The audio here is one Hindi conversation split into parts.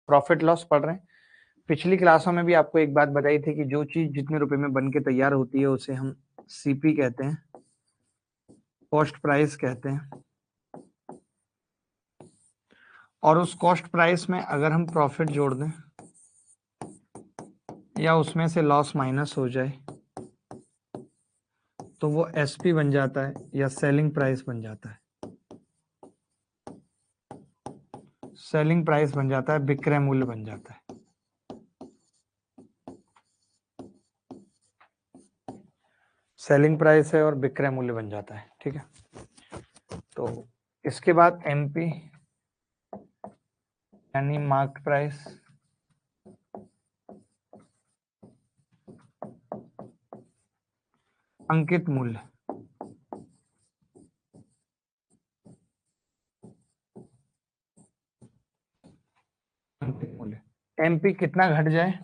प्रॉफिट लॉस पढ़ रहे हैं। पिछली क्लासों में भी आपको एक बात बताई थी कि जो चीज जितने रुपए में बन के तैयार होती है उसे हम सीपी कहते हैं, कॉस्ट प्राइस कहते हैं। और उस कॉस्ट प्राइस में अगर हम प्रॉफिट जोड़ दें या उसमें से लॉस माइनस हो जाए तो वो एसपी बन जाता है या सेलिंग प्राइस बन जाता है। सेलिंग प्राइस बन जाता है, विक्रय मूल्य बन जाता है। सेलिंग प्राइस है और विक्रय मूल्य बन जाता है, ठीक है। तो इसके बाद एमपी यानी मार्केट प्राइस, अंकित मूल्य। अंकित मूल्य एमपी कितना घट जाए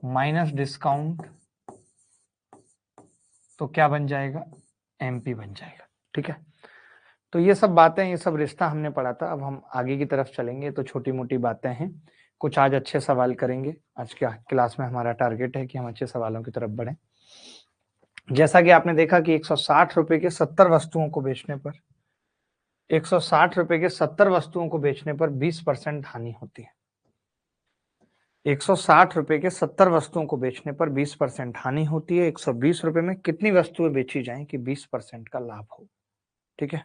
माइनस डिस्काउंट तो क्या बन जाएगा, एमपी बन जाएगा, ठीक है। तो ये सब बातें, ये सब रिश्ता हमने पढ़ा था। अब हम आगे की तरफ चलेंगे। तो छोटी मोटी बातें हैं, कुछ आज अच्छे सवाल करेंगे। आज क्या क्लास में हमारा टारगेट है कि हम अच्छे सवालों की तरफ बढ़ें। जैसा कि आपने देखा कि 160 रुपए के 70 वस्तुओं को बेचने पर 160 रुपए के 70 वस्तुओं को बेचने पर 20% हानि होती है। 160 रुपए के 70 वस्तुओं को बेचने पर 20% हानि होती है। 120 रुपए में कितनी वस्तुएं बेची जाएं कि 20% का लाभ हो, ठीक है।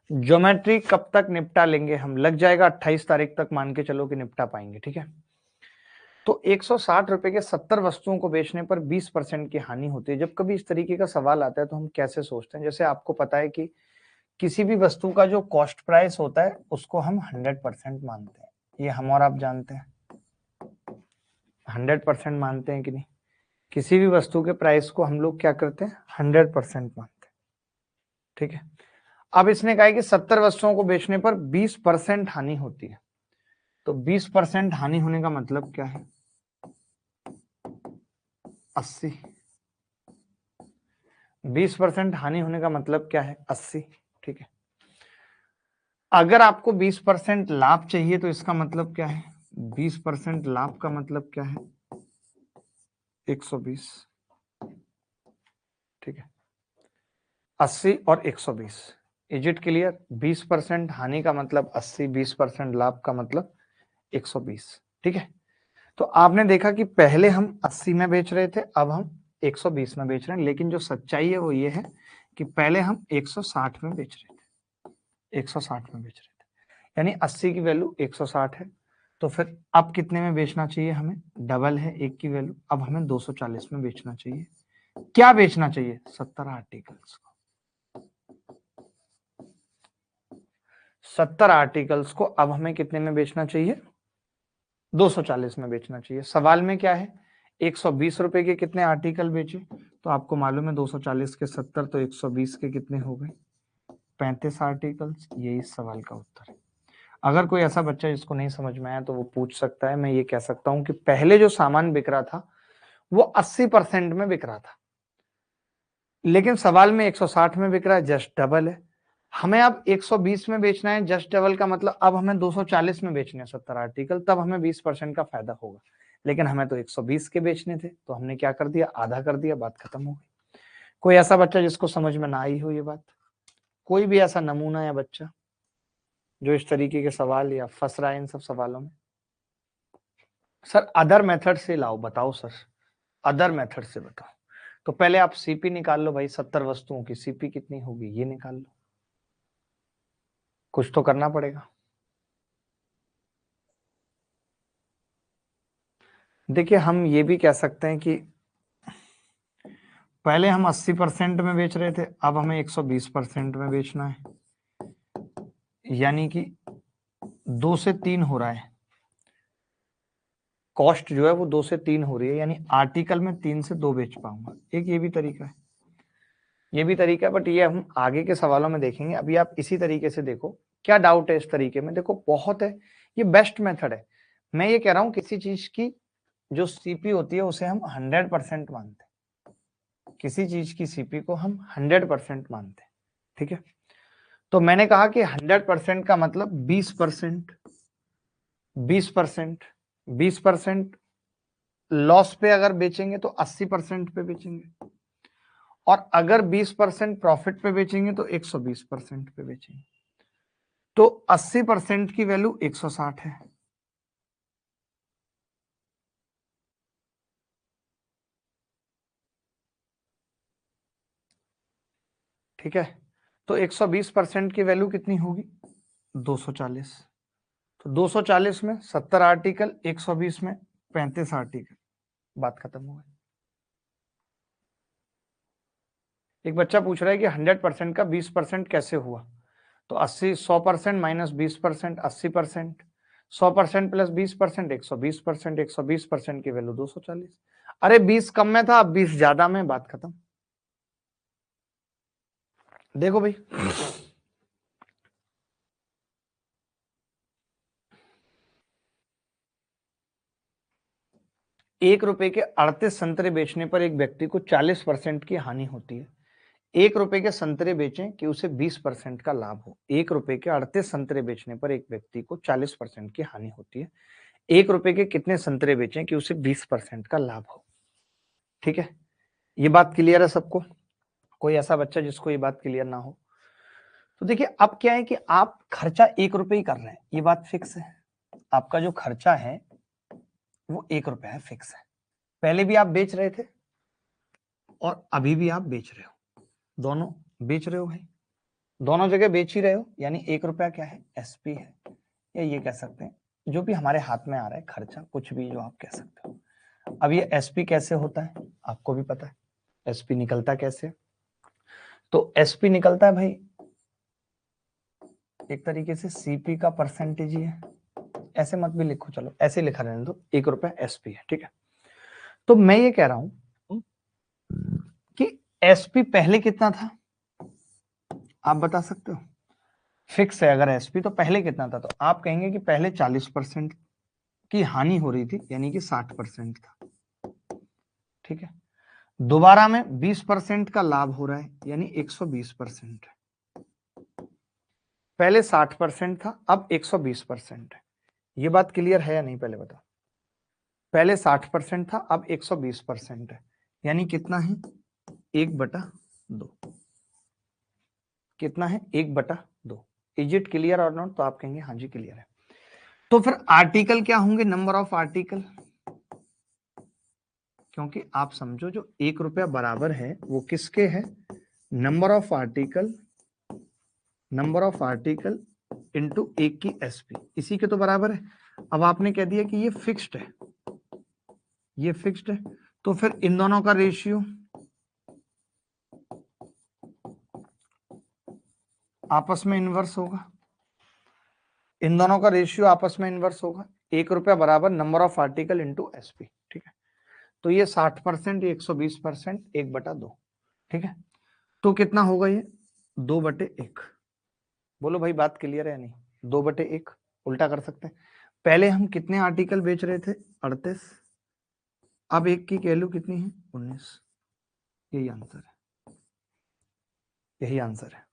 ज्योमेट्री कब तक निपटा लेंगे हम, लग जाएगा 28 तारीख तक, मान के चलो कि निपटा पाएंगे, ठीक है। तो 160 रुपए के 70 वस्तुओं को बेचने पर 20% की हानि होती है। जब कभी इस तरीके का सवाल आता है तो हम कैसे सोचते हैं, जैसे आपको पता है कि किसी भी वस्तु का जो कॉस्ट प्राइस होता है उसको हम 100% मानते हैं, ये हम और आप जानते हैं। 100% मानते हैं कि नहीं, किसी भी वस्तु के प्राइस को हम लोग क्या करते हैं, 100% मानते हैं, ठीक है। अब इसने कहा है कि 70 वस्तुओं को बेचने पर 20% हानि होती है। तो 20% हानि होने का मतलब क्या है, 80। 20% हानि होने का मतलब क्या है, 80, ठीक है। अगर आपको 20% लाभ चाहिए तो इसका मतलब क्या है, 20% लाभ का मतलब क्या है, 120, ठीक है। 80 और 120, इज इट क्लियर। 20% हानि का मतलब 80, 20% लाभ का मतलब 120, ठीक है। तो आपने देखा कि पहले हम 80 में बेच रहे थे, अब हम 120 में बेच रहे हैं, लेकिन जो सच्चाई है वो ये है कि पहले हम 160 में बेच रहे थे, 160 में बेच रहे थे, यानी 80 की वैल्यू 160 है। तो फिर अब कितने में बेचना चाहिए हमें, डबल है एक की वैल्यू, अब हमें 240 में बेचना चाहिए। क्या बेचना चाहिए, 70 आर्टिकल्स को। 70 आर्टिकल्स को अब हमें कितने में बेचना चाहिए, 240 में बेचना चाहिए। सवाल में क्या है, 120 रुपए के कितने आर्टिकल बेचे, तो आपको मालूम है 240 के 70 तो 120 के कितने हो गए, 35 आर्टिकल्स। ये इस सवाल का उत्तर है। अगर कोई ऐसा बच्चा जिसको नहीं समझ में आया तो वो पूछ सकता है। मैं ये कह सकता हूं कि पहले जो सामान बिक रहा था वो 80% में बिक रहा था, लेकिन सवाल में 160 में बिक रहा है, जस्ट डबल है। हमें अब 120 में बेचना है, जस्ट डबल का मतलब अब हमें 240 में बेचने हैं 70 आर्टिकल, तब हमें 20% का फायदा होगा। लेकिन हमें तो 120 के बेचने थे, तो हमने क्या कर दिया, आधा कर दिया, बात खत्म हो गई। कोई ऐसा बच्चा जिसको समझ में ना आई हो ये बात, कोई भी ऐसा नमूना या बच्चा जो इस तरीके के सवाल या फंस रहा है इन सब सवालों में। सर अदर मेथड से लाओ, बताओ सर, अदर मेथड से बताओ। तो पहले आप सीपी निकाल लो भाई, 70 वस्तुओं की सीपी कितनी होगी ये निकाल लो, कुछ तो करना पड़ेगा। देखिए हम ये भी कह सकते हैं कि पहले हम 80% में बेच रहे थे, अब हमें 120% में बेचना है, यानी कि 2 से 3 हो रहा है, कॉस्ट जो है वो 2 से 3 हो रही है, यानी आर्टिकल में 3 से 2 बेच पाऊंगा। एक ये भी तरीका है, ये भी तरीका है, बट ये हम आगे के सवालों में देखेंगे। अभी आप इसी तरीके से देखो, क्या डाउट है इस तरीके में, देखो बहुत है, ये बेस्ट मेथड है। मैं ये कह रहा हूं किसी चीज की जो सीपी होती है उसे हम 100% मानते हैं, किसी चीज की सीपी को हम 100% मानते हैं, ठीक है। तो मैंने कहा कि 100% का मतलब 20%, 20%, 20% लॉस पे अगर बेचेंगे तो 80% पे बेचेंगे, और अगर 20% प्रॉफिट पे बेचेंगे तो 120% पे बेचेंगे। तो 80% की वैल्यू 160 है। ठीक है, तो 120% की वैल्यू कितनी होगी? 240। तो 240 में 70 आर्टिकल, 120 में 35 आर्टिकल, बात खत्म हो गई। एक बच्चा पूछ रहा है कि 100% का 20% कैसे हुआ? तो 80, 100% माइनस 20% 80%, 100% प्लस 20% 120%, 120% की वैल्यू 240। अरे 20 कम में था, अब 20 ज्यादा में, बात खत्म। देखो भाई, 1 रुपए के 38 संतरे बेचने पर एक व्यक्ति को 40% की हानि होती है। 1 रुपए के संतरे बेचें कि उसे 20% का लाभ हो। 1 रुपए के 38 संतरे बेचने पर एक व्यक्ति को 40% की हानि होती है। 1 रुपए के कितने संतरे बेचें कि उसे 20% का लाभ हो? ठीक है, ये बात क्लियर है सबको? कोई ऐसा बच्चा जिसको ये बात क्लियर ना हो? तो देखिए, अब क्या है कि आप खर्चा 1 रुपए ही कर रहे हैं, ये बात फिक्स है। आपका जो खर्चा है वो 1 रुपया है, फिक्स है। पहले भी आप बेच रहे थे और अभी भी आप बेच रहे हो, दोनों बेच रहे हो भाई, दोनों जगह बेच ही रहे हो, यानी 1 रुपया क्या है? एसपी है, या ये कह सकते हैं जो भी हमारे हाथ में आ रहा है खर्चा, कुछ भी जो आप कह सकते हो। अब ये एसपी कैसे होता है आपको भी पता है, एसपी निकलता कैसे? तो एसपी निकलता है भाई एक तरीके से सीपी का परसेंटेज ही है। ऐसे मत भी लिखो, चलो ऐसे लिखा रहने दो, 1 रुपया एसपी है। ठीक है, तो मैं ये कह रहा हूं कि एसपी पहले कितना था, आप बता सकते हो? फिक्स है अगर एसपी, तो पहले कितना था? तो आप कहेंगे कि पहले 40% की हानि हो रही थी, यानी कि 60% था। ठीक है, दोबारा में 20% का लाभ हो रहा है, यानी 120%। पहले 60% था, अब 120% है। ये बात क्लियर है या नहीं, पहले बताओ? पहले 60% था, अब 120% है, यानी कितना है? 1/2। कितना है? 1/2। इज इट क्लियर और नॉट? तो आप कहेंगे हाँ जी क्लियर है। तो फिर आर्टिकल क्या होंगे? नंबर ऑफ आर्टिकल, क्योंकि आप समझो जो 1 रुपया बराबर है वो किसके है? Number of article, number of article into 1 की एसपी, इसी के तो बराबर है। अब आपने कह दिया कि ये फिक्स्ड है, ये फिक्स्ड है, तो फिर इन दोनों का रेशियो आपस में इनवर्स होगा, इन दोनों का रेशियो आपस में इनवर्स होगा। 1 रुपया बराबर number of article into SP. ठीक है, तो ये 60%, ये 120%, 1/2। ठीक है, तो कितना होगा ये? 2/1। बोलो भाई बात क्लियर है या नहीं? 2/1 उल्टा कर सकते हैं। पहले हम कितने आर्टिकल बेच रहे थे? 38। अब 1 की वैल्यू कितनी है? 19। यही आंसर है, यही आंसर है।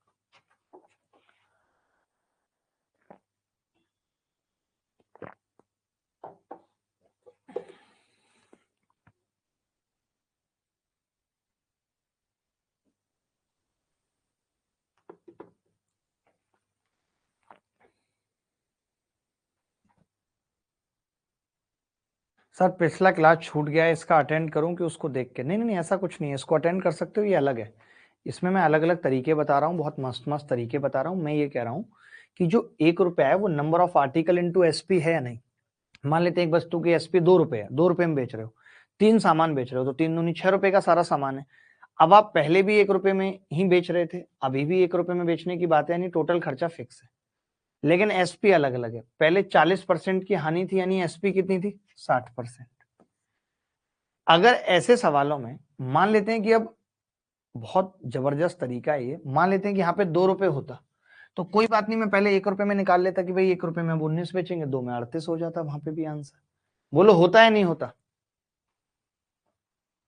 सर पिछला क्लास छूट गया है, इसका अटेंड करूं कि उसको देख के? नहीं नहीं नहीं, ऐसा कुछ नहीं है, इसको अटेंड कर सकते हो, ये अलग है। इसमें मैं अलग अलग तरीके बता रहा हूँ, बहुत मस्त मस्त तरीके बता रहा हूँ। मैं ये कह रहा हूँ कि जो 1 रुपया है वो number of article into SP है या नहीं। मान लेते हैं एक वस्तु की एसपी 2 रुपए है, 2 रुपए में बेच रहे हो, 3 सामान बेच रहे हो, तो 3 दूनी 6 रुपए का सारा सामान है। अब आप पहले भी 1 रुपए में ही बेच रहे थे, अभी भी 1 रुपए में बेचने की बात है, यानी टोटल खर्चा फिक्स है, लेकिन एसपी अलग अलग है। पहले 40% की हानि थी, यानी एसपी कितनी थी? 60%। अगर ऐसे सवालों में मान लेते हैं कि अब बहुत जबरदस्त तरीका है ये, मान लेते हैं कि यहाँ पे 2 रुपए होता, तो कोई बात नहीं, मैं पहले 1 रुपए में निकाल लेता कि भाई 1 रुपए में अब 19 बेचेंगे, 2 में 38 हो जाता, वहां पे भी आंसर। बोलो होता है नहीं होता?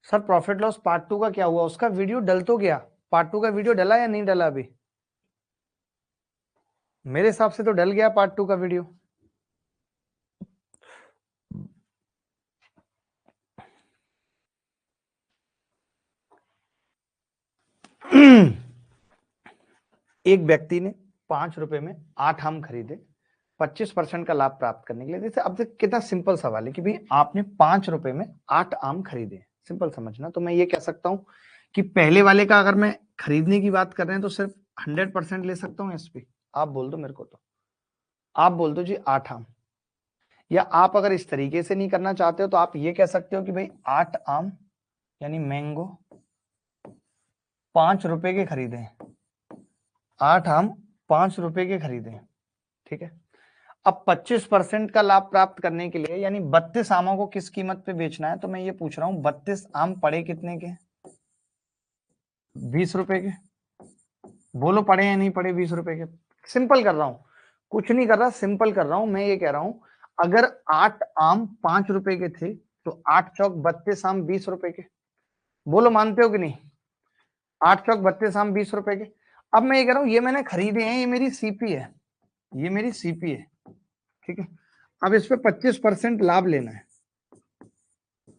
सर प्रॉफिट लॉस पार्ट 2 का क्या हुआ? उसका वीडियो डल तो गया, पार्ट 2 का वीडियो डला या नहीं डला अभी? मेरे हिसाब से तो डल गया पार्ट 2 का वीडियो। एक व्यक्ति ने 5 रुपए में 8 आम खरीदे 25% का लाभ प्राप्त करने के लिए। जैसे अब देख कितना सिंपल सवाल है कि भाई आपने 5 रुपए में 8 आम खरीदे, सिंपल समझना। तो मैं ये कह सकता हूं कि पहले वाले का अगर मैं खरीदने की बात कर रहे हैं तो सिर्फ 100% ले सकता हूं एसपी। आप बोल दो मेरे को, तो आप बोल दो जी 8 आम। या आप अगर इस तरीके से नहीं करना चाहते हो तो आप ये कह सकते हो कि भाई 8 आम यानी मैंगो 5 रुपए के खरीदे, 8 आम 5 रुपए के खरीदे, ठीक है। अब 25% का लाभ प्राप्त करने के लिए यानी 32 आमों को किस कीमत पे बेचना है, तो मैं ये पूछ रहा हूं 32 आम पड़े कितने के? 20 रुपए के। बोलो पड़े या नहीं पड़े 20 रुपए के? सिंपल कर रहा हूं, कुछ नहीं कर रहा, सिंपल कर रहा हूं। मैं ये कह रहा हूं अगर 8 आम 5 रुपए के थे तो 8 चौक 32 आम 20 रुपए के। बोलो मानते हो कि नहीं? 8 चौक 32 आम 20 रुपए के। अब मैं ये कह रहा हूं ये मैंने खरीदे हैं, ये मेरी सीपी है, ये मेरी सीपी है, ठीक है। अब इस पे 25% लाभ लेना है।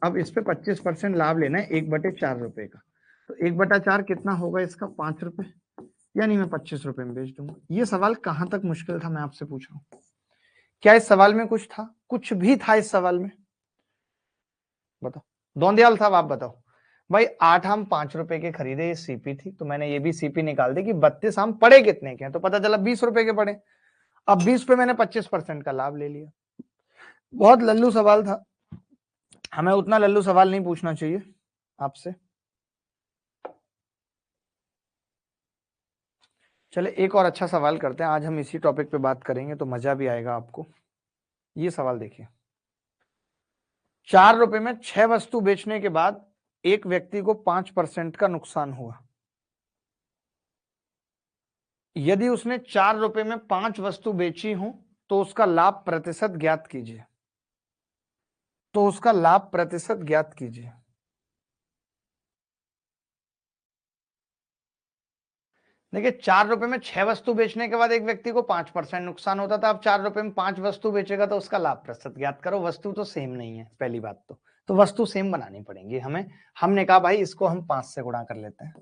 अब इस पे 25% लाभ लेना है 1/4 रुपए का। तो 1/4 कितना होगा इसका? 5 रुपए, यानी मैं 25 रुपए में बेच दूंगा। ये सवाल कहां तक मुश्किल था मैं आपसे पूछ रहा हूं? क्या इस सवाल में कुछ था? कुछ भी था इस सवाल में? बताओ दौंदियाल साहब, आप बताओ। भाई 8 आम 5 रुपए के खरीदे, ये सीपी थी, तो मैंने ये भी सीपी निकाल दी कि 32 आम पड़े कितने के हैं, तो पता चला 20 रुपए के पड़े। अब 20 पे मैंने 25% का लाभ ले लिया। बहुत लल्लू सवाल था, हमें उतना लल्लू सवाल नहीं पूछना चाहिए आपसे। चले एक और अच्छा सवाल करते हैं, आज हम इसी टॉपिक पे बात करेंगे तो मजा भी आएगा आपको। ये सवाल देखिए, 4 रुपए में 6 वस्तु बेचने के बाद एक व्यक्ति को 5% का नुकसान हुआ। यदि उसने 4 रुपए में 5 वस्तु बेची हो तो उसका लाभ प्रतिशत ज्ञात कीजिए। तो उसका लाभ प्रतिशत ज्ञात कीजिए। देखिए 4 रुपए में 6 वस्तु बेचने के बाद एक व्यक्ति को 5% नुकसान होता था। अब 4 रुपए में 5 वस्तु बेचेगा तो उसका लाभ प्रतिशत ज्ञात करो। वस्तु तो सेम नहीं है, पहली बात तो वस्तु सेम बनानी पड़ेंगी हमें। हमने कहा भाई इसको हम 5 से गुणा कर लेते हैं,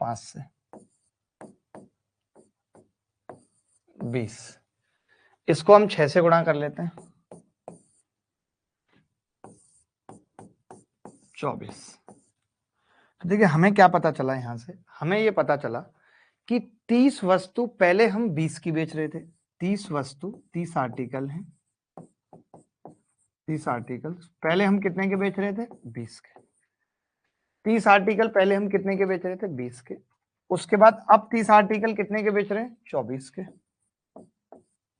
5 से 20, इसको हम 6 से गुणा कर लेते हैं 24। तो देखिए हमें क्या पता चला यहां से, हमें ये पता चला कि 30 वस्तु पहले हम 20 की बेच रहे थे। 30 वस्तु, 30 आर्टिकल हैं, 30 आर्टिकल पहले हम कितने के बेच रहे थे? 20 के। 30 आर्टिकल पहले हम कितने के बेच रहे थे? 20 के। उसके बाद अब 30 आर्टिकल कितने के बेच रहे हैं? 24 के।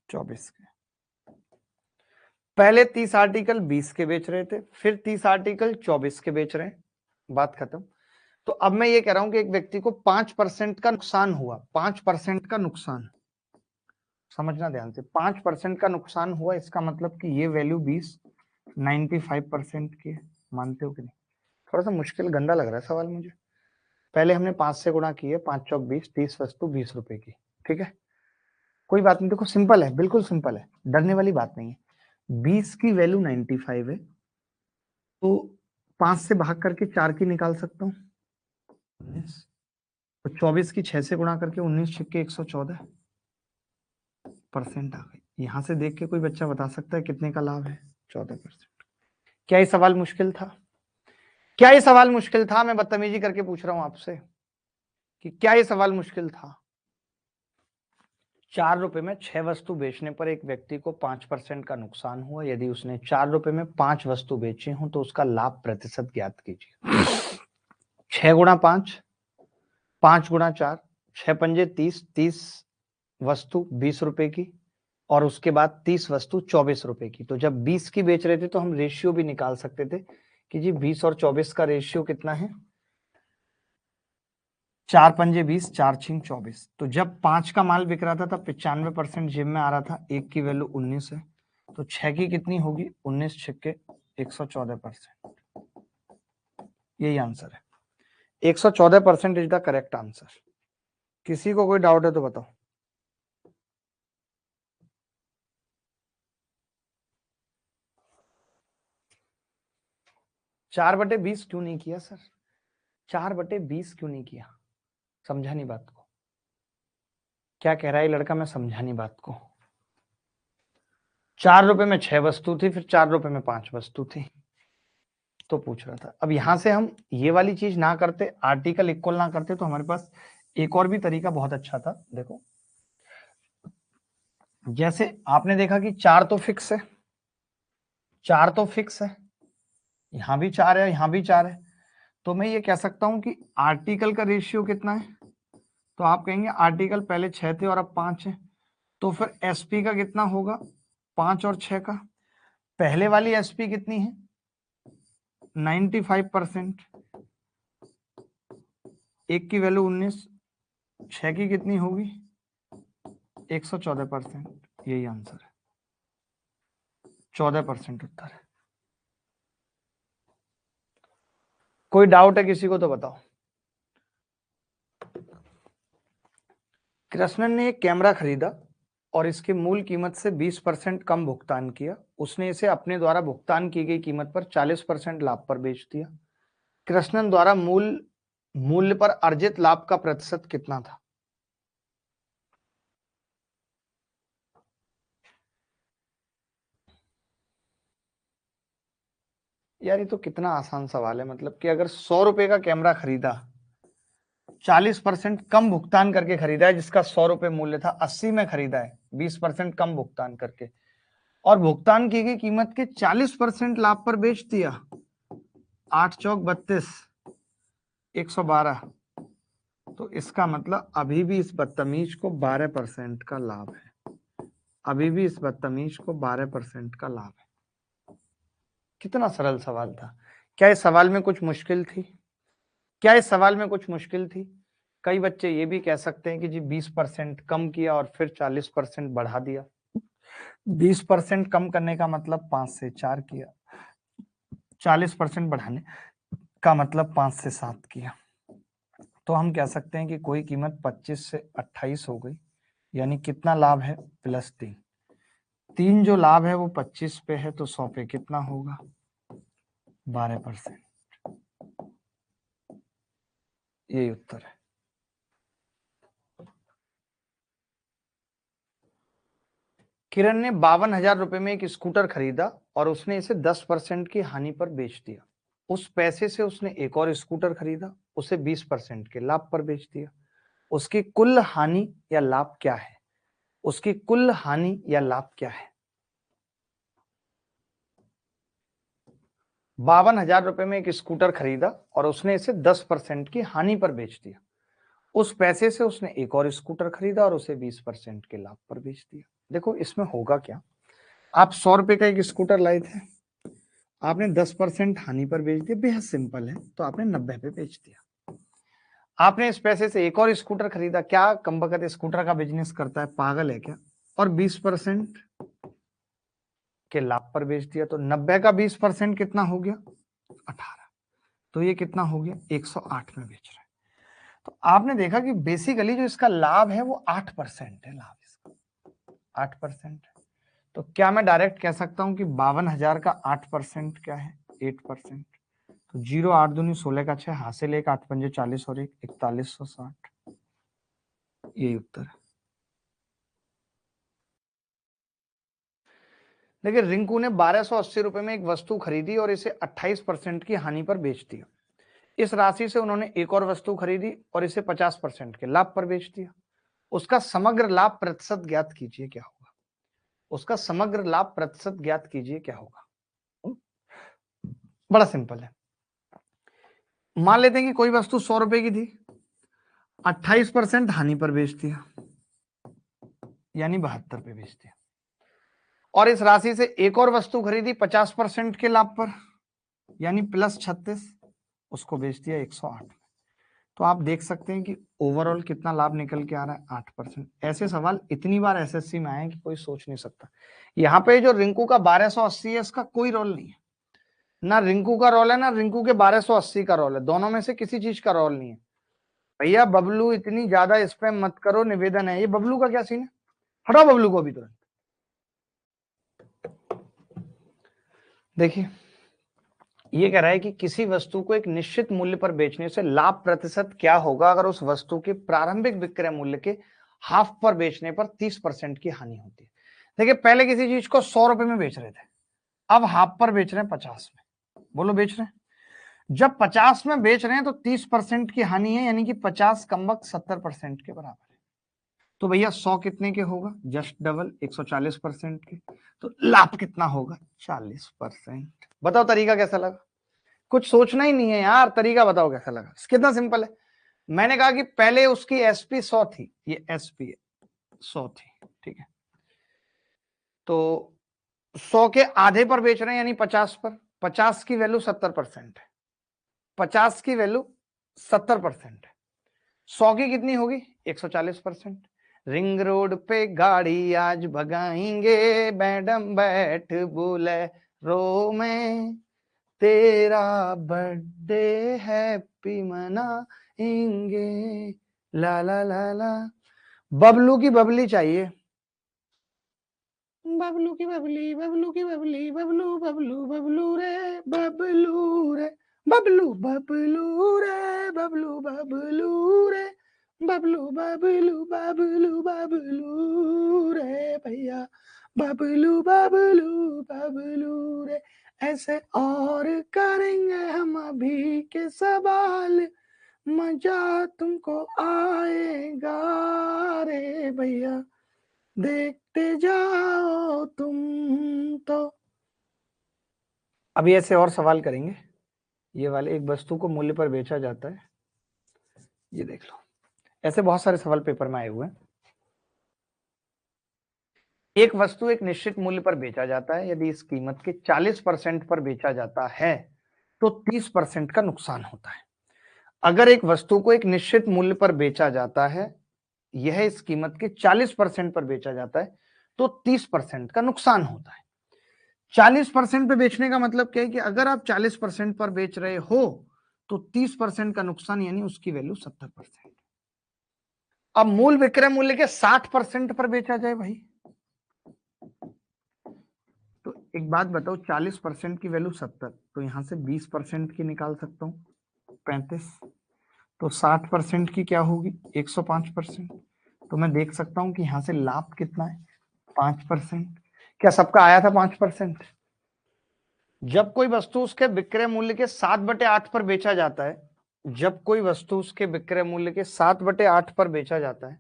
24 के। पहले 30 आर्टिकल 20 के बेच रहे थे, फिर 30 आर्टिकल 24 के बेच रहे हैं, बात खत्म। तो अब मैं ये कह रहा हूं कि एक व्यक्ति को 5% का नुकसान हुआ, 5% का नुकसान, समझना ध्यान से, 5% का नुकसान हुआ। इसका मतलब कि ये वैल्यू 20 95% की है। मानते हो कि नहीं? थोड़ा सा मुश्किल गंदा लग रहा है सवाल मुझे। पहले हमने 5 से गुणा किए, 5 चौक 20, 30 वस्तु 20 रुपए की, ठीक है। कोई बात नहीं, देखो सिंपल है, बिल्कुल सिंपल है, डरने वाली बात नहीं है। 20 की वैल्यू 95 है, तो 5 से भाग करके 4 की निकाल सकता हूँ 19, तो 24 की 6 से गुणा करके 19 छिक्के 114% आ गई। यहां से देख के कोई बच्चा बता सकता है कितने का लाभ है? 14%। क्या ये सवाल मुश्किल था? क्या ये सवाल मुश्किल था? मैं बदतमीजी करके पूछ रहा हूं आपसे कि क्या ये सवाल मुश्किल था? 4 रुपए में 6 वस्तु बेचने पर एक व्यक्ति को 5% का नुकसान हुआ। यदि उसने 4 रुपए में 5 वस्तु बेची हो तो उसका लाभ प्रतिशत ज्ञात कीजिए। 6 गुणा 5, 5 गुणा 4, 6 पंजे 30, 30 वस्तु 20 रुपए की, और उसके बाद 30 वस्तु 24 रुपए की। तो जब 20 की बेच रहे थे तो हम रेशियो भी निकाल सकते थे कि जी 20 और 24 का रेशियो कितना है? 4 पंजे 20, 4 छिंग 24। तो जब 5 का माल बिक रहा था तब 95% जेब में आ रहा था। एक की वैल्यू 19 है, तो 6 की कितनी होगी? 19 छिक्के 114%। यही आंसर है, 114% इज द करेक्ट आंसर। किसी को कोई डाउट है तो बताओ। 4/20 क्यों नहीं किया सर? 4/20 क्यों नहीं किया? समझा नहीं बात को। क्या कह रहा है ये लड़का, मैं समझा नहीं बात को। 4 रुपए में 6 वस्तु थी, फिर 4 रुपए में 5 वस्तु थी, तो पूछ रहा था। अब यहां से हम ये वाली चीज ना करते, आर्टिकल इक्वल ना करते, तो हमारे पास एक और भी तरीका बहुत अच्छा था। देखो, जैसे आपने देखा कि 4 तो फिक्स है, 4 तो फिक्स है, यहां भी 4 है, यहां भी 4 है, तो मैं ये कह सकता हूं कि आर्टिकल का रेशियो कितना है। तो आप कहेंगे आर्टिकल पहले 6 थे और अब 5 है, तो फिर एसपी का कितना होगा, 5 और 6 का। पहले वाली एसपी कितनी है, 95%, एक की वैल्यू 19, 6 की कितनी होगी, 114%। यही आंसर है, 14% उत्तर है। कोई डाउट है किसी को तो बताओ। कृष्णन ने एक कैमरा खरीदा और इसके मूल कीमत से 20% कम भुगतान किया। उसने इसे अपने द्वारा भुगतान की गई कीमत पर 40% लाभ पर बेच दिया। कृष्णन द्वारा मूल्य पर अर्जित लाभ का प्रतिशत कितना था। यार ये तो कितना आसान सवाल है, मतलब कि अगर 100 रुपए का कैमरा खरीदा, 40% कम भुगतान करके खरीदा है, जिसका 100 रुपए मूल्य था, 80 में खरीदा है 20% कम भुगतान करके, और भुगतान की गई कीमत के 40% लाभ पर बेच दिया। 8 चौक 32, 112। तो इसका मतलब अभी भी इस बदतमीज को 12% का लाभ है, अभी भी इस बदतमीज को 12% का लाभ है। कितना सरल सवाल था। क्या इस सवाल में कुछ मुश्किल थी, क्या इस सवाल में कुछ मुश्किल थी। कई बच्चे ये भी कह सकते हैं कि जी 20% कम किया और फिर 40% बढ़ा दिया। 20% कम करने का मतलब 5 से 4 किया, 40% बढ़ाने का मतलब 5 से 7 किया। तो हम कह सकते हैं कि कोई कीमत 25 से 28 हो गई, यानी कितना लाभ है, +3। 3 जो लाभ है वो 25 पे है, तो 100 पे कितना होगा, 12%। यही उत्तर है। किरण ने 52,000 रुपए में एक स्कूटर खरीदा और उसने इसे 10% की हानि पर बेच दिया। उस पैसे से उसने एक और स्कूटर खरीदा, उसे 20% के लाभ पर बेच दिया। उसकी कुल हानि या लाभ क्या है, उसकी कुल हानि या लाभ क्या है। 52,000 रुपए में एक स्कूटर खरीदा और उसने इसे 10% की हानि पर बेच दिया। उस पैसे से उसने एक और स्कूटर खरीदा और उसे 20% के लाभ पर बेच दिया। देखो इसमें होगा क्या, आप 100 रुपए का एक स्कूटर लाए थे, आपने 10% हानि पर बेच दिया, बेहद सिंपल है, तो आपने 90 पे बेच दिया। आपने इस पैसे से एक और स्कूटर खरीदा, क्या कमबख्त स्कूटर का बिजनेस करता है, पागल है क्या, और 20% के लाभ पर बेच दिया। तो 90 का 20% कितना हो गया, 18। तो ये कितना हो गया, 108 में बेच रहा है। तो आपने देखा कि बेसिकली जो इसका लाभ है वो 8% है, लाभ इसका 8% है। तो क्या मैं डायरेक्ट कह सकता हूं कि 52,000 का 8% क्या है, 8%। तो 0 8 दूनी 16 का 6 हासिल, 1 8 पंजे 40 और 1 4160। यही उत्तर है। देखिए रिंकू ने 1280 रुपए में एक वस्तु खरीदी और इसे 28% की हानि पर बेच दिया। इस राशि से उन्होंने एक और वस्तु खरीदी और इसे 50% के लाभ पर बेच दिया। उसका समग्र लाभ प्रतिशत ज्ञात कीजिए क्या होगा, उसका समग्र लाभ प्रतिशत ज्ञात कीजिए क्या होगा। बड़ा सिंपल है। मान लेते हैं कि कोई वस्तु 100 रुपए की थी, 28% हानि पर बेच दिया, यानी 72 पे बेच दिया, और इस राशि से एक और वस्तु खरीदी 50% के लाभ पर, यानी +36, उसको बेच दिया 108। तो आप देख सकते हैं कि ओवरऑल कितना लाभ निकल के आ रहा है, 8%। ऐसे सवाल इतनी बार एसएससी में आए हैं कि कोई सोच नहीं सकता। यहाँ पे जो रिंकू का 1280 है, इसका कोई रोल नहीं है, ना रिंकू का रोल है ना रिंकू के 1280 का रोल है, दोनों में से किसी चीज का रोल नहीं है। भैया बबलू इतनी ज्यादा स्पैम मत करो, निवेदन है। ये बबलू का क्या सीन है, हटाओ बबलू को अभी तुरंत। देखिए ये कह रहा है कि किसी वस्तु को एक निश्चित मूल्य पर बेचने से लाभ प्रतिशत क्या होगा अगर उस वस्तु के प्रारंभिक विक्रय मूल्य के हाफ पर बेचने पर 30% की हानि होती है। देखिए पहले किसी चीज को 100 रुपए में बेच रहे थे, अब हाफ पर बेच रहे हैं 50 में। बोलो बेच रहे हैं, जब 50 में बेच रहे हैं तो 30% की हानि है, यानी कि 50 कमबख्त 70% के बराबर है। तो भैया 100 कितने के होगा, जस्ट डबल 140% के, तो लाभ कितना होगा 40%। बताओ तरीका कैसा लगा, कुछ सोचना ही नहीं है यार, तरीका बताओ कैसा लगा, कितना सिंपल है। मैंने कहा कि पहले उसकी एसपी 100 थी, ये एसपी 100 थी, ठीक है, तो 100 के आधे पर बेच रहे हैं यानी 50 पर, 50 की वैल्यू 70% है, 50 की वैल्यू 70% है, 100 की कितनी होगी 140%। रिंग रोड पे गाड़ी आज भगाएंगे, मैडम बैठ बोलेरो में, तेरा बर्थडे हैप्पी मनाएंगे, ला ला ला ला। बबलू की बबली चाहिए, बबलू की बबली, बबलू की बबली, बबलू बबलू बबलू रे, बबलू रे, बबलू बबलू रे, बबलू बबलू रे, बबलू बबलू बबलू बबलू रे भैया, बबलू बबलू बबलू रे। ऐसे और करेंगे हम अभी के सवाल, मजा तुमको आएगा रे भैया, देखते जाओ तुम तो। अभी ऐसे और सवाल करेंगे। ये वाले, एक वस्तु को मूल्य पर बेचा जाता है, ये देख लो, ऐसे बहुत सारे सवाल पेपर में आए हुए हैं। एक वस्तु एक निश्चित मूल्य पर बेचा जाता है, यदि इस कीमत के 40% पर बेचा जाता है तो 30% का नुकसान होता है। अगर एक वस्तु को एक निश्चित मूल्य पर बेचा जाता है, यह इस कीमत के 40% पर बेचा जाता है तो 30% का नुकसान होता है। 40% पे बेचने का मतलब क्या है कि अगर आप 40% पर बेच रहे हो तो 30% का नुकसान, यानी उसकी वैल्यू 70%। अब मूल विक्रय मूल्य के 60% पर बेचा जाए भाई, तो एक बात बताओ, 40% की वैल्यू 70, तो यहां से 20% की निकाल सकता हूं 35, तो 60% की क्या होगी 105%। तो मैं देख सकता हूं कि यहां से लाभ कितना है 5%। क्या सबका आया था 5%? जब कोई वस्तु उसके विक्रय मूल्य के 7/8 पर बेचा जाता है, जब कोई वस्तु उसके विक्रय मूल्य के 7/8 पर बेचा जाता है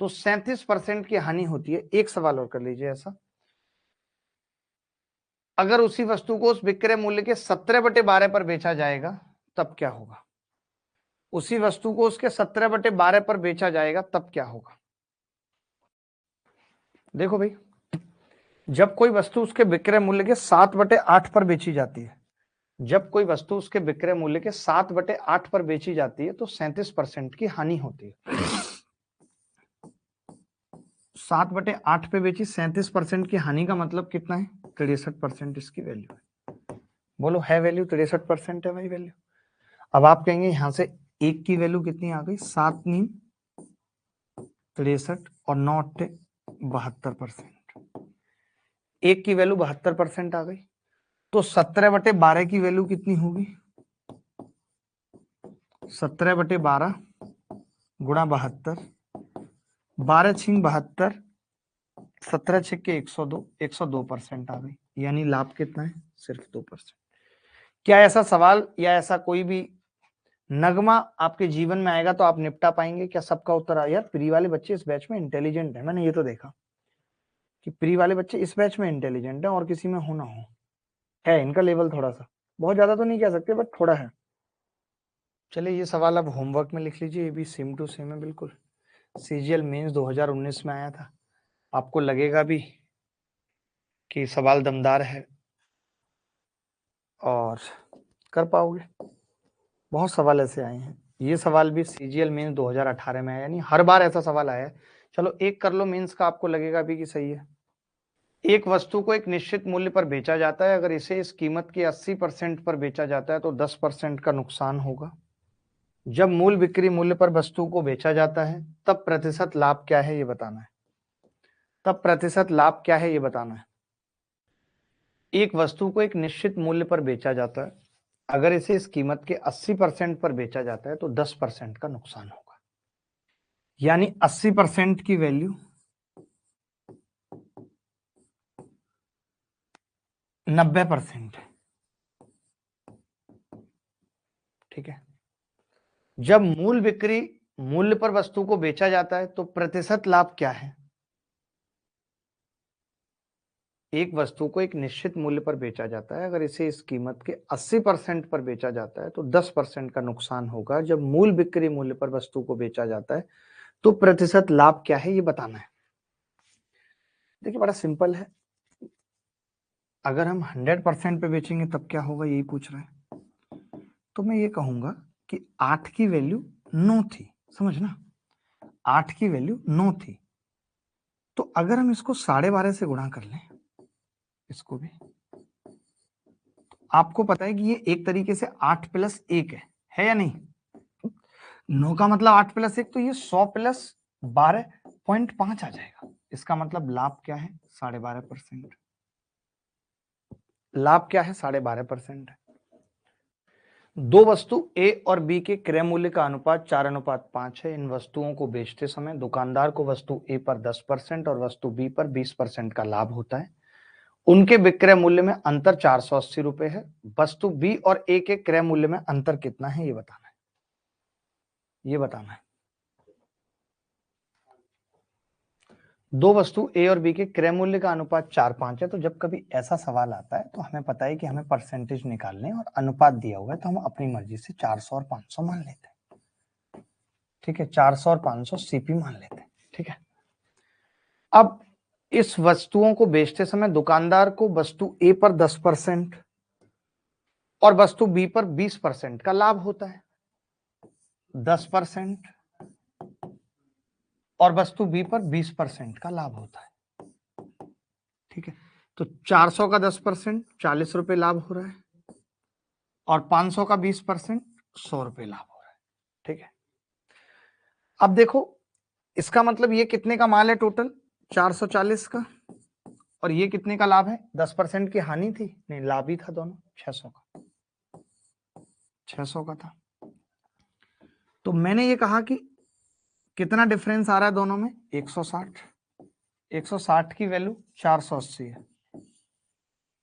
तो 37% की हानि होती है। एक सवाल और कर लीजिए ऐसा, अगर उसी वस्तु को उस विक्रय मूल्य के 17/12 पर बेचा जाएगा तब क्या होगा, उसी वस्तु को उसके 17/12 पर बेचा जाएगा तब क्या होगा। देखो भाई, जब कोई वस्तु उसके विक्रय मूल्य के 7/8 पर बेची जाती है, जब कोई वस्तु उसके विक्रय मूल्य के 7/8 पर बेची जाती है तो 37% की हानि होती है। 7/8 पे बेची, 37% की हानि का मतलब कितना है 63% इसकी वैल्यू है। बोलो है वैल्यू 63% है भाई वैल्यू। अब आप कहेंगे यहां से एक की वैल्यू कितनी आ गई, 7 नीम 63 और 9 72%, एक की वैल्यू 72% आ गई, तो 17/12 की वैल्यू कितनी होगी, 17/12 गुणा 72, 12 छिंग 72, 17 छिक्के 102, 102% आ गई, यानी लाभ कितना है सिर्फ 2%। क्या ऐसा सवाल या ऐसा कोई भी नगमा आपके जीवन में आएगा तो आप निपटा पाएंगे? क्या सबका उत्तर आ? यार प्री वाले बच्चे इस बैच में इंटेलिजेंट है, मैंने ये तो देखा कि प्री वाले बच्चे इस बैच में इंटेलिजेंट है, और किसी में हो ना हो, है इनका लेवल थोड़ा सा, बहुत ज्यादा तो नहीं कह सकते बट थोड़ा है। चलिए ये सवाल अब होमवर्क में लिख लीजिए, ये भी सेम टू सेम है बिल्कुल, सीजीएल मेंस 2019 में आया था। आपको लगेगा भी कि सवाल दमदार है और कर पाओगे। बहुत सवाल ऐसे आए हैं, ये सवाल भी सीजीएल मेंस 2018 में आया, यानी हर बार ऐसा सवाल आया है। चलो एक कर लो मेंस का, आपको लगेगा भी कि सही है। एक वस्तु को एक निश्चित मूल्य पर बेचा जाता है, अगर इसे इस कीमत के 80% पर बेचा जाता है तो 10% का नुकसान होगा। जब मूल बिक्री मूल्य पर वस्तु को बेचा जाता है तब प्रतिशत लाभ क्या है ये बताना है, तब प्रतिशत लाभ क्या है ये बताना है। एक वस्तु को एक निश्चित मूल्य पर बेचा जाता है, अगर इसे इस कीमत के 80% पर बेचा जाता है तो 10% का नुकसान होगा। यानी 80% की वैल्यू 90% है। ठीक है, जब मूल बिक्री मूल्य पर वस्तु को बेचा जाता है तो प्रतिशत लाभ क्या है? एक वस्तु को एक निश्चित मूल्य पर बेचा जाता है, अगर इसे इस कीमत के 80% पर बेचा जाता है तो 10% का नुकसान होगा। जब मूल बिक्री मूल्य पर वस्तु को बेचा जाता है तो प्रतिशत लाभ क्या है, ये बताना है। देखिए बड़ा सिंपल है, अगर हम 100% पे बेचेंगे तब क्या होगा, यही पूछ रहे हैं। तो मैं ये कहूंगा कि 8 की वैल्यू 9 थी, समझना, 8 की वैल्यू 9 थी, तो अगर हम इसको 12.5 से गुणा कर लें, इसको भी, आपको पता है कि ये एक तरीके से 8 प्लस 1 है या नहीं? 9 का मतलब 8 प्लस 1, तो ये 100 प्लस 12.5 आ जाएगा। इसका मतलब लाभ क्या है? 12.5%। लाभ क्या है? 12.5%। दो वस्तु ए और बी के क्रय मूल्य का अनुपात 4:5 है। इन वस्तुओं को बेचते समय दुकानदार को वस्तु ए पर 10% और वस्तु बी पर 20% का लाभ होता है। उनके विक्रय मूल्य में अंतर 480 रुपए है। वस्तु बी और ए के क्रय मूल्य में अंतर कितना है, ये बताना है। ये बताना है। दो वस्तु ए और बी के क्रय मूल्य का अनुपात 4:5 है। तो जब कभी ऐसा सवाल आता है तो हमें पता है कि हमें परसेंटेज निकालने और अनुपात दिया हुआ है, तो हम अपनी मर्जी से 400 और 500 मान लेते हैं। ठीक है, 400 और 500 सीपी मान लेते हैं। ठीक है, अब इस वस्तुओं को बेचते समय दुकानदार को वस्तु ए पर 10% और वस्तु बी पर 20% का लाभ होता है। 10% और वस्तु बी पर 20% का लाभ होता है। ठीक है, तो 400 का 10% 40 रुपए लाभ हो रहा है और 500 का 20% 100 रुपए लाभ हो रहा है। ठीक है, अब देखो, इसका मतलब ये कितने का माल है टोटल? 440 का। और ये कितने का लाभ है? 10% की हानि थी? नहीं, लाभ ही था दोनों। 600 का, 600 का था। तो मैंने ये कहा कि कितना डिफरेंस आ रहा है दोनों में? 160। 160 की वैल्यू 480 है।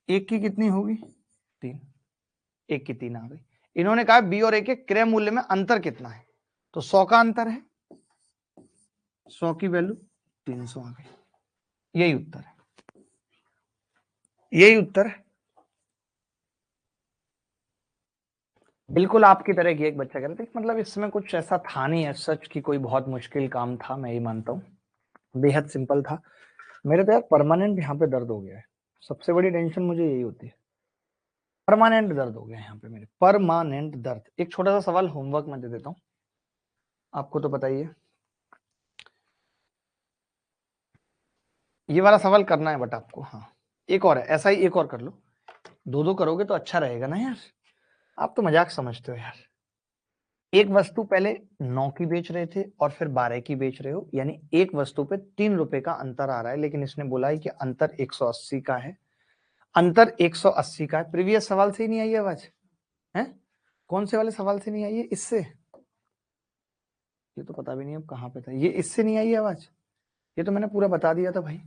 एक की कितनी होगी? 3। एक की 3 आ गई। इन्होंने कहा बी और ए के क्रय मूल्य में अंतर कितना है, तो 100 का अंतर है। 100 की वैल्यू 300 आ गई। यही उत्तर है, यही उत्तर है। बिल्कुल आपकी तरह की एक बच्चा कह रहा था, मतलब इसमें कुछ ऐसा था नहीं है सच कि कोई बहुत मुश्किल काम था, मैं ये मानता हूँ, बेहद सिंपल था। मेरे तो यार परमानेंट यहाँ पे दर्द हो गया है, सबसे बड़ी टेंशन मुझे यही होती है, परमानेंट दर्द हो गया है यहाँ पे मेरे, परमानेंट दर्द। एक छोटा सा सवाल होमवर्क में दे देता हूँ, आपको तो पता ही है, ये वाला सवाल करना है बट आपको। हाँ, एक और है, ऐसा ही एक और कर लो, दो दो करोगे तो अच्छा रहेगा ना यार, आप तो मजाक समझते हो यार। एक वस्तु पहले 9 की बेच रहे थे और फिर 12 की बेच रहे हो, यानी एक वस्तु पे 3 रुपए का अंतर आ रहा है, लेकिन इसने बोला है कि अंतर 180 का है। अंतर 180 का है। प्रीवियस सवाल से ही नहीं आई आवाज है? कौन से वाले सवाल से नहीं आई है? इससे, ये तो पता भी नहीं अब कहाँ पे था ये, इससे नहीं आई आवाज? ये तो मैंने पूरा बता दिया था भाई,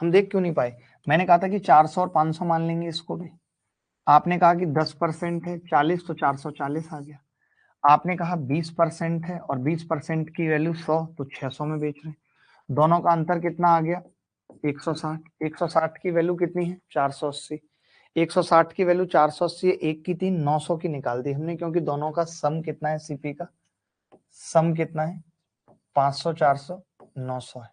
हम देख क्यों नहीं पाए? मैंने कहा था कि 400 और 500 मान लेंगे इसको भी। आपने कहा कि 10% है 40, तो 440 आ गया। आपने कहा 20% है और 20% की वैल्यू 100, तो 600 में बेच रहे हैं। दोनों का अंतर कितना आ गया? 160। 160 की वैल्यू कितनी है? 480। 160 की वैल्यू 480 है, एक की 3, 900 की निकाल दी हमने, क्योंकि दोनों का सम कितना है? सीपी का सम कितना है? 500 400 900 है।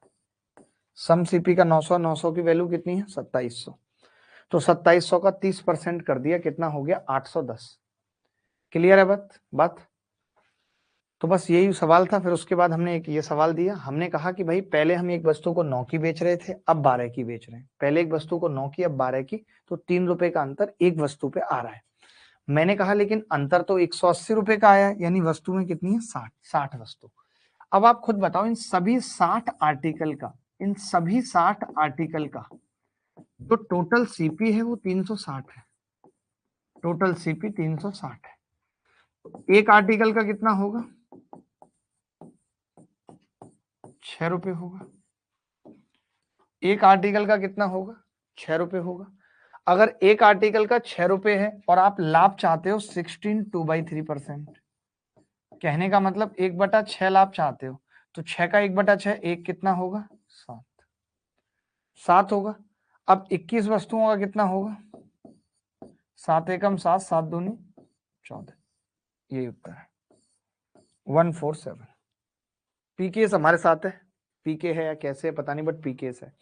सम सीपी का 900, 900 की वैल्यू कितनी है? 2700। तो 2700 का 30% कर दिया, कितना हो गया? 810। क्लियर है बात? तो बस यही सवाल था। फिर उसके बाद हमने एक ये सवाल दिया, हमने कहा कि भाई पहले हम एक वस्तु को 9 की बेच रहे थे, अब 12 की बेच रहे हैं। पहले एक वस्तु को 9 की, अब 12 की, तो 3 रुपए का अंतर एक वस्तु पे आ रहा है। मैंने कहा लेकिन अंतर तो 180 रुपए का आया, यानी वस्तु में कितनी है? 60 वस्तु। अब आप खुद बताओ, इन सभी 60 आर्टिकल का, इन सभी 60 आर्टिकल का जो टोटल सीपी है वो 360 है। टोटल सीपी 360 है। एक आर्टिकल का कितना होगा? ₹6 होगा। एक आर्टिकल का कितना होगा? ₹6 होगा। अगर एक आर्टिकल का ₹6 है और आप लाभ चाहते हो 16 2/3%, कहने का मतलब 1/6 लाभ चाहते हो, तो 6 का 1/6 एक कितना होगा? 7 होगा। अब 21 वस्तुओं का कितना होगा? 7 एकम 7, 7 दूनी 14। यही उत्तर है 147। पीकेएस हमारे साथ है, पीके है या कैसे है पता नहीं, बट पीकेएस है।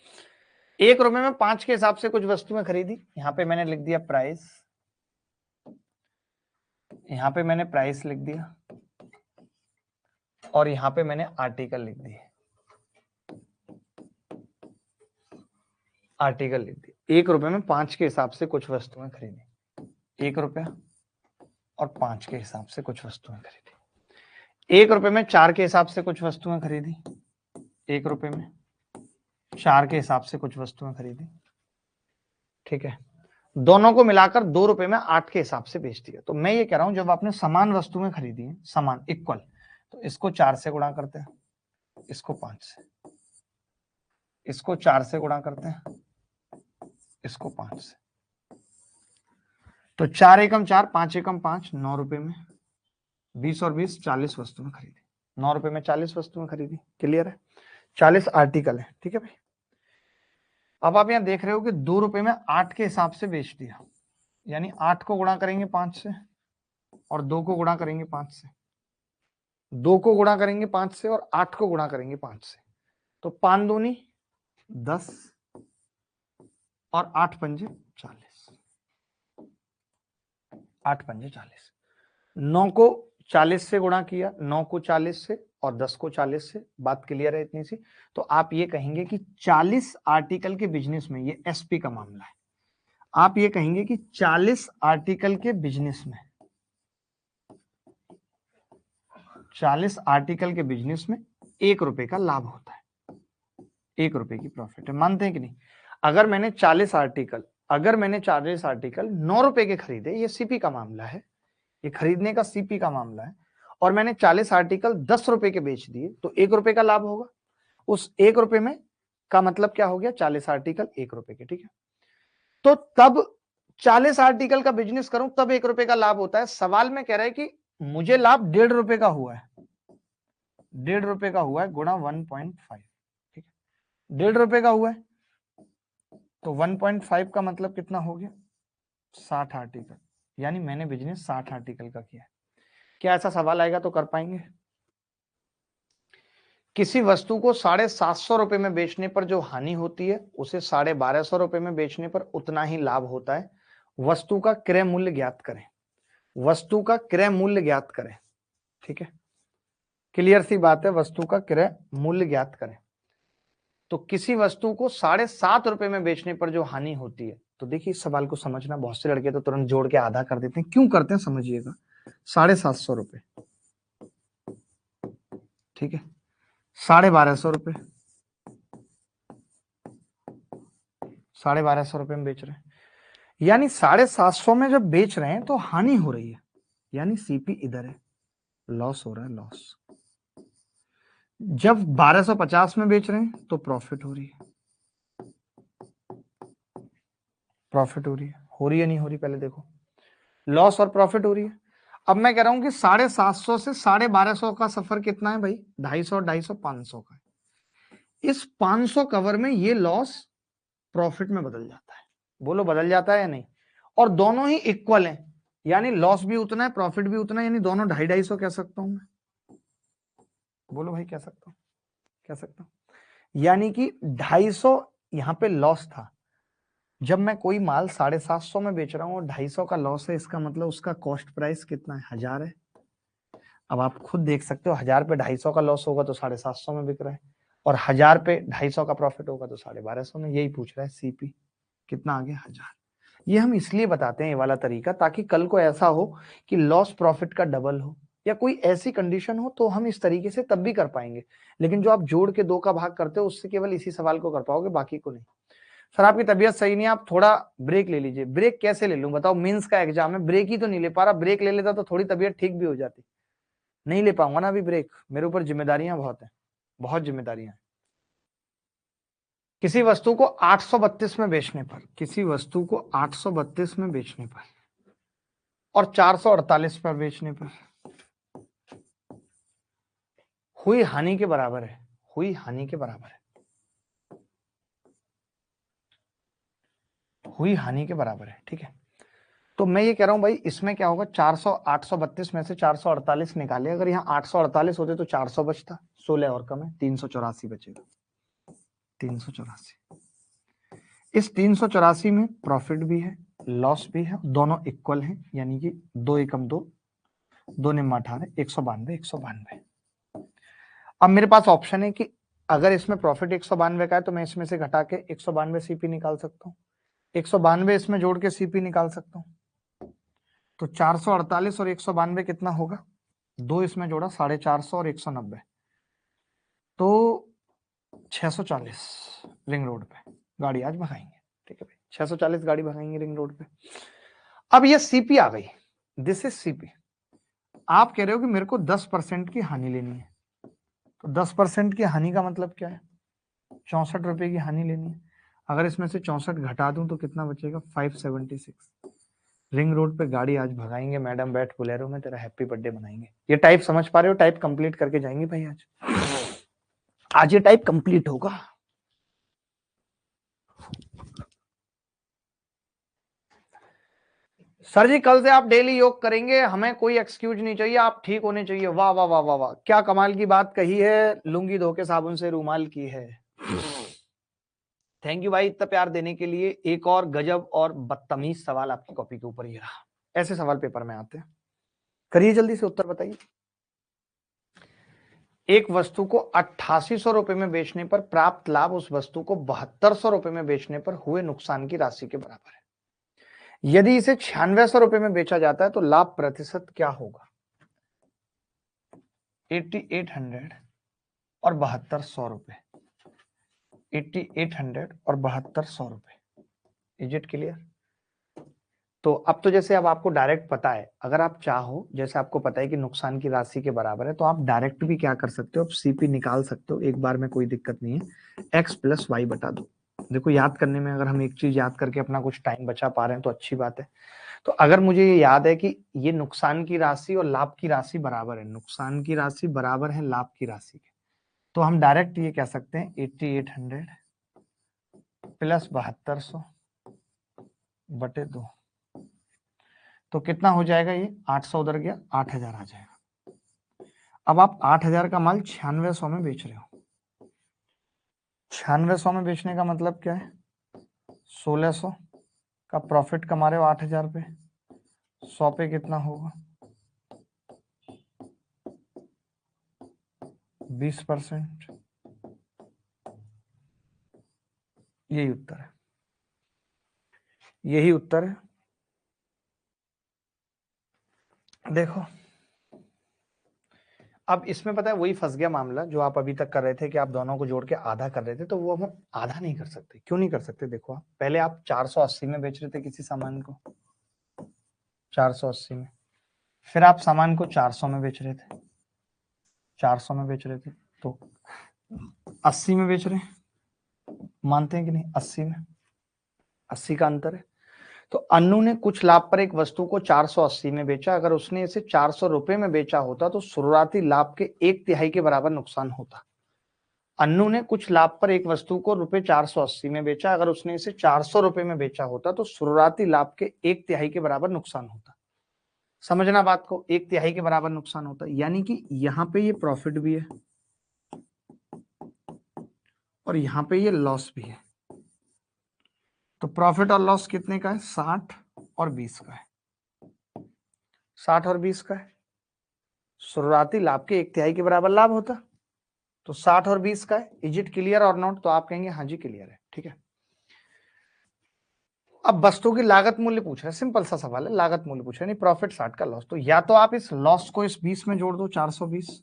₹1 में 5 के हिसाब से कुछ वस्तुएं खरीदी। यहाँ पे मैंने लिख दिया प्राइस, यहाँ पे मैंने प्राइस लिख दिया और यहाँ पे मैंने आर्टिकल लिख दिए, आर्टिकल लिख दिए। ₹1 में 5 के हिसाब से कुछ वस्तुएं खरीदी, ₹1 और 5 के हिसाब से कुछ वस्तुएं खरीदी। ₹1 में 4 के हिसाब से कुछ वस्तुएं खरीदी, ₹1 में 4 के हिसाब से कुछ वस्तुएं खरीदी, ठीक है। दोनों को मिलाकर ₹2 में 8 के हिसाब से बेच दिया। तो मैं ये कह रहा हूं जब आपने समान वस्तुएं खरीदी हैं, समान इक्वल, तो इसको 4 से गुणा करते हैं, इसको 5 से, इसको 4 से गुणा करते हैं, इसको 5 से, तो 4 एकम 4, 5 एकम 5, ₹9 में 20 और 20 40 वस्तुएं खरीदी। ₹9 में 40 वस्तुएं खरीदी। क्लियर है? 40 आर्टिकल है, ठीक है भाई। अब आप यहाँ देख रहे हो कि ₹2 में 8 के हिसाब से बेच दिया, यानी 8 को गुणा करेंगे 5 से और 2 को गुणा करेंगे 5 से, 2 को गुणा करेंगे 5 से और 8 को गुणा करेंगे 5 से, तो 5 दूनी 10 और 8 पंजे 40, 8 पंजे 40। 9 को 40 से गुणा किया, 9 को 40 से और 10 को 40 से। बात क्लियर है इतनी सी? तो आप ये कहेंगे कि 40 आर्टिकल के बिजनेस में, ये एसपी का मामला है, आप ये कहेंगे कि 40 आर्टिकल के बिजनेस में, 40 आर्टिकल के बिजनेस में ₹1 का लाभ होता है, ₹1 की प्रॉफिट है। मानते हैं कि नहीं? अगर मैंने 40 आर्टिकल ₹9 के खरीदे, ये सीपी का मामला है, ये खरीदने का सीपी का मामला है, और मैंने 40 आर्टिकल ₹10 के बेच दिए, तो ₹1 का लाभ होगा। उस ₹1 में का मतलब क्या हो गया? 40 आर्टिकल ₹1 के, ठीक है। तो तब 40 आर्टिकल का बिजनेस करूं तब ₹1 का लाभ होता है। सवाल में कह रहा है कि मुझे लाभ ₹1.5 का हुआ है, ₹1.5 का हुआ है गुणा 1.5, ठीक है। ₹1.5 का हुआ है तो 1.5 का मतलब कितना हो गया? 60 आर्टिकल, यानी मैंने बिजनेस 60 आर्टिकल का किया है। क्या ऐसा सवाल आएगा तो कर पाएंगे? किसी वस्तु को ₹750 में बेचने पर जो हानि होती है, उसे ₹1250 में बेचने पर उतना ही लाभ होता है। वस्तु का क्रय मूल्य ज्ञात करें, वस्तु का क्रय मूल्य ज्ञात करें, ठीक है। क्लियर सी बात है, वस्तु का क्रय मूल्य ज्ञात करें। तो किसी वस्तु को ₹7.5 में बेचने पर जो हानि होती है, तो देखिए इस सवाल को समझना, बहुत से लड़के तो तुरंत जोड़ के आधा कर देते हैं। क्यों करते हैं समझिएगा। ₹750, ठीक है, ₹1250, ₹1250 में बेच रहे हैं, यानी 750 में जब बेच रहे हैं तो हानि हो रही है, यानी सीपी इधर है, लॉस हो रहा है, लॉस। जब 1250 में बेच रहे हैं तो प्रॉफिट हो रही है, प्रॉफिट हो रही है नहीं हो रही? पहले देखो, लॉस और प्रॉफिट हो रही है। अब मैं कह रहा हूं कि 750 से 1250 का सफर कितना है भाई? 250, 250, 500 का। इस 500 कवर में ये लॉस प्रॉफिट में बदल जाता है। बोलो बदल जाता है या नहीं? और दोनों ही इक्वल हैं, यानी लॉस भी उतना है, प्रॉफिट भी उतना है, यानी दोनों 250, 250 कह सकता हूं मैं। बोलो भाई कह सकता हूं, कह सकता हूं। यानी कि 250 यहां पे लॉस था। जब मैं कोई माल 750 में बेच रहा हूं और 250 का लॉस है, इसका मतलब उसका कॉस्ट प्राइस कितना है? 1000 है। अब आप खुद देख सकते हो, 1000 पे 250 का लॉस होगा तो 750 में बिक रहा है, और 1000 पे 250 का प्रॉफिट होगा तो 1250 में। यही पूछ रहा है सीपी कितना आ गया? 1000। ये हम इसलिए बताते हैं ये वाला तरीका, ताकि कल को ऐसा हो कि लॉस प्रॉफिट का डबल हो या कोई ऐसी कंडीशन हो, तो हम इस तरीके से तब भी कर पाएंगे। लेकिन जो आप जोड़ के 2 का भाग करते हो, उससे केवल इसी सवाल को कर पाओगे, बाकी को नहीं। सर आपकी तबीयत सही नहीं है, आप थोड़ा ब्रेक ले लीजिए। ब्रेक कैसे ले लूं बताओ? मेंस का एग्जाम है, ब्रेक ही तो नहीं ले पा रहा। ब्रेक ले लेता तो थोड़ी तबीयत ठीक भी हो जाती। नहीं ले पाऊंगा ना अभी ब्रेक, मेरे ऊपर जिम्मेदारियां बहुत है। बहुत जिम्मेदारियां हैं। किसी वस्तु को 832 में बेचने पर, किसी वस्तु को 832 में बेचने पर और 448 पर बेचने पर हुई हानि के बराबर है, हुई हानि के बराबर है, हुई हानि के बराबर है। ठीक है, तो मैं ये कह रहा हूं भाई इसमें क्या होगा, 400 832 में से 448 निकाले, अगर यहाँ 848 होते तो 400 बचता, 16 और कम है, 384 बचेगा, 384। इस 384 में प्रॉफिट भी है, लॉस भी है, दोनों इक्वल हैं, यानी कि 2 एकम 2, 2 निम्न 18, 192, 192। अब मेरे पास ऑप्शन है कि अगर इसमें प्रॉफिट 192 का है तो मैं इसमें से घटा के 192 सीपी निकाल सकता हूँ, 192 इसमें जोड़ के सीपी निकाल सकता हूँ। तो 448 और 192 कितना होगा, 2 इसमें जोड़ा 450 और 190, तो 640 रिंग रोड पे गाड़ी आज भगाएंगे। ठीक है भाई, 640 गाड़ी भगाएंगे रिंग रोड पे। अब ये सीपी आ गई, दिस इज सीपी। आप कह रहे हो कि मेरे को 10% की हानि लेनी है, तो 10% की हानि का मतलब क्या है, 64 रुपए की हानि लेनी है। अगर इसमें से 64 घटा दूं तो कितना बचेगा, 576। रिंग रोड पे गाड़ी आज भगाएंगे, मैडम बैठ बोलेरो में, तेरा हैप्पी बर्थडे मनाएंगे। ये टाइप समझ पा रहे हो, टाइप कंप्लीट करके जाएंगे भाई आज ये टाइप कंप्लीट होगा। सर जी कल से आप डेली योग करेंगे, हमें कोई एक्सक्यूज नहीं चाहिए, आप ठीक होने चाहिए। वाह वाह वाह वाह वाह, क्या कमाल की बात कही है, लुंगी धो के साबुन से रूमाल की है। थैंक यू भाई इतना प्यार देने के लिए। एक और गजब और बदतमीज सवाल आपकी कॉपी के ऊपर ये रहा, ऐसे सवाल पेपर में आते हैं, करिए जल्दी से उत्तर बताइए। एक वस्तु को 8800 रुपए में बेचने पर प्राप्त लाभ उस वस्तु को 7200 रुपए में बेचने पर हुए नुकसान की राशि के बराबर है। यदि इसे 9600 रुपए में बेचा जाता है तो लाभ प्रतिशत क्या होगा, 8800 और 7200 रुपए, 8800 और 7200 रुपए। Is it clear? तो अब तो जैसे अब आपको डायरेक्ट पता है, अगर आप चाहो, जैसे आपको पता है कि नुकसान की राशि के बराबर है, तो आप डायरेक्ट भी क्या कर सकते हो, आप सीपी निकाल सकते हो एक बार में, कोई दिक्कत नहीं है। एक्स प्लस वाई बटा दो। देखो याद करने में अगर हम एक चीज याद करके अपना कुछ टाइम बचा पा रहे हैं तो अच्छी बात है। तो अगर मुझे ये याद है कि ये नुकसान की राशि और लाभ की राशि बराबर है, नुकसान की राशि बराबर है लाभ की राशि के, तो हम डायरेक्ट ये कह सकते हैं 8800 प्लस 7200 बटे 2, तो कितना हो जाएगा, ये 800 उधर गया, 8000 आ जाएगा। अब आप 8000 का माल 9600 में बेच रहे हो, 9600 में बेचने का मतलब क्या है, 1600 का प्रॉफिट कमा रहे हो 8000 पे, 100 पे कितना होगा, 20%। यही उत्तर है, यही उत्तर है। देखो अब इसमें पता है वही फंस गया मामला जो आप अभी तक कर रहे थे कि आप दोनों को जोड़ के आधा कर रहे थे, तो वो हम आधा नहीं कर सकते। क्यों नहीं कर सकते, देखो आप पहले आप 480 में बेच रहे थे किसी सामान को, 480 में, फिर आप सामान को 400 में बेच रहे थे, 400 में बेच रहे थे, तो 80 में बेच रहे हैं, मानते हैं कि नहीं, 80 में, 80 का अंतर है। तो अन्नू ने कुछ लाभ पर एक वस्तु को 480 में बेचा, अगर उसने इसे 400 रुपए में बेचा होता तो शुरुआती लाभ के 1/3 के बराबर नुकसान होता। अन्नू ने कुछ लाभ पर एक वस्तु को रुपए 480 में बेचा, अगर उसने इसे 400 रुपए में बेचा होता तो शुरुआती लाभ के 1/3 के बराबर नुकसान होता। समझना बात को, 1/3 के बराबर नुकसान होता, यानी कि यहाँ पे ये प्रॉफिट भी है और यहाँ पे ये लॉस भी है। तो प्रॉफिट और लॉस कितने का है, 60 और 20 का है, 60 और 20 का है। शुरुआती लाभ के 1/3 के बराबर लाभ होता, तो 60 और 20 का है। इज इट क्लियर और नॉट, तो आप कहेंगे हाँ जी क्लियर है। ठीक है, अब वस्तु की लागत मूल्य पूछ रहा है, सिंपल सा सवाल है, लागत मूल्य पूछ रहा है, नहीं प्रॉफिट 60 का लॉस, तो या तो आप इस लॉस को इस 20 में जोड़ दो, 420,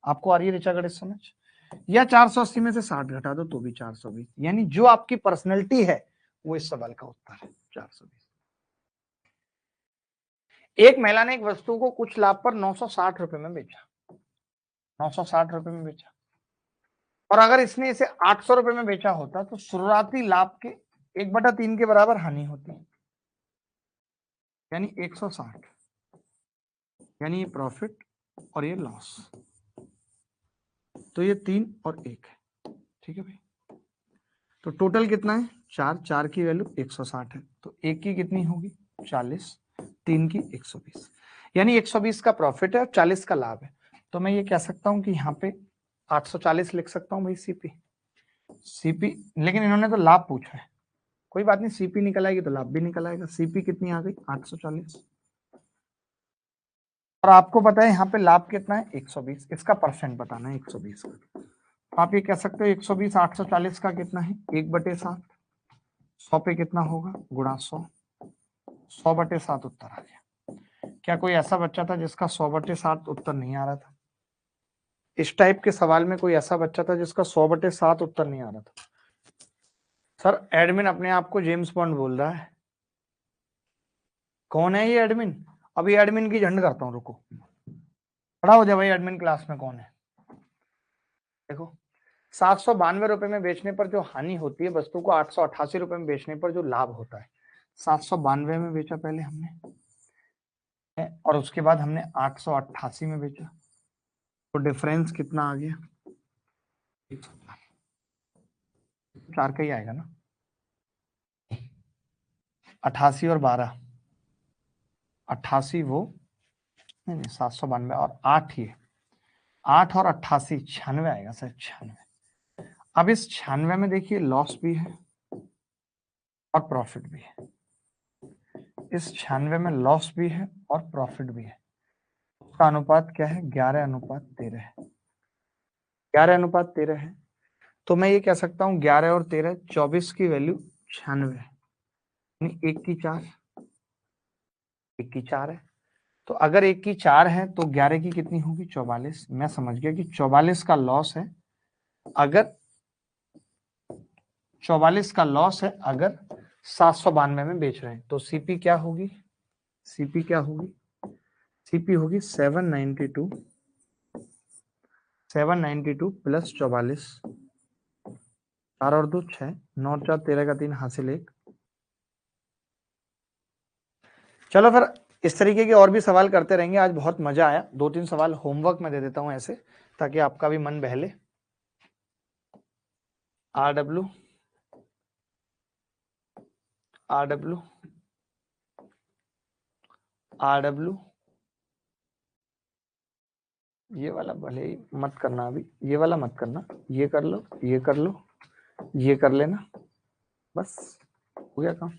आपको आ रही है ऋचा गणित समझ, या 480 में से 60 घटा दो तो भी 420, यानी जो आपकी पर्सनैलिटी है वो इस सवाल का उत्तर है, 420। एक महिला ने एक वस्तु को कुछ लाभ पर 960 रुपए में बेचा, 960 रुपए में बेचा, और अगर इसने इसे 800 रुपए में बेचा होता तो शुरुआती लाभ के 1/3 के बराबर हानि होती, यानी 160, यानी ये प्रॉफिट और ये लॉस। तो ये 3 और 1 है, ठीक है भाई। तो टोटल कितना है 4, 4 की वैल्यू 160 है, तो 1 की कितनी होगी 40, 3 की 120, यानी 120 का प्रॉफिट है और 40 का लाभ है। तो मैं ये कह सकता हूं कि यहाँ पे 840 लिख सकता हूं भाई सीपी। लेकिन इन्होंने तो लाभ पूछा है, कोई बात नहीं, सीपी निकल आएगी तो लाभ भी निकल आएगा। सीपी कितनी आ गई 840, और आपको पता है यहाँ पे लाभ कितना है 120, इसका परसेंट बताना है 120 का। तो आप ये कह सकते हो 120 840 का कितना है 1/7, 100 पे कितना होगा गुणा 100, 100/7 उत्तर आ गया। क्या कोई ऐसा बच्चा था जिसका 100/7 उत्तर नहीं आ रहा था? इस टाइप के सवाल में कोई ऐसा बच्चा था जिसका 100/7 उत्तर नहीं आ रहा था? सर एडमिन अपने आप को जेम्स बॉन्ड बोल रहा है, कौन है ये एडमिन? अभी एडमिन की झंड करता हूँ, रुको, खड़ा हो जाए भाई, एडमिन क्लास में कौन है? देखो 792 रुपए में बेचने पर जो हानि होती है, वस्तु को 888 रुपए में बेचने पर जो लाभ होता है। 792 में बेचा पहले हमने, और उसके बाद हमने 888 में बेचा, तो डिफरेंस कितना आ गया 4 का ही आएगा ना, 88 और 12, 88 वो नहीं 792 और 8 ये 8 और 88 96 आएगा सर, 96। अब इस 96 में देखिए लॉस भी है और प्रॉफिट भी है, इस 96 में लॉस भी है और प्रॉफिट भी है। उसका अनुपात क्या है 11:13 है, 11:13 है। तो मैं ये कह सकता हूँ 11 और 13, 24 की वैल्यू 96 है, यानी 1 की 4, 1 की 4 है। तो अगर 1 की 4 है तो 11 की कितनी होगी 44। मैं समझ गया कि 44 का लॉस है, अगर 44 का लॉस है अगर 792 में बेच रहे हैं। तो सीपी क्या होगी, सीपी क्या होगी, सीपी होगी 792 प्लस 44, 4 और 2 6, 9 और 4 13 का 3 हासिल 1। चलो फिर इस तरीके के और भी सवाल करते रहेंगे, आज बहुत मजा आया। 2-3 सवाल होमवर्क में दे देता हूं ऐसे, ताकि आपका भी मन बहले। RW ये वाला भले ही मत करना, अभी ये वाला मत करना, ये कर लो, ये कर लो, ये कर लेना, बस हो गया काम।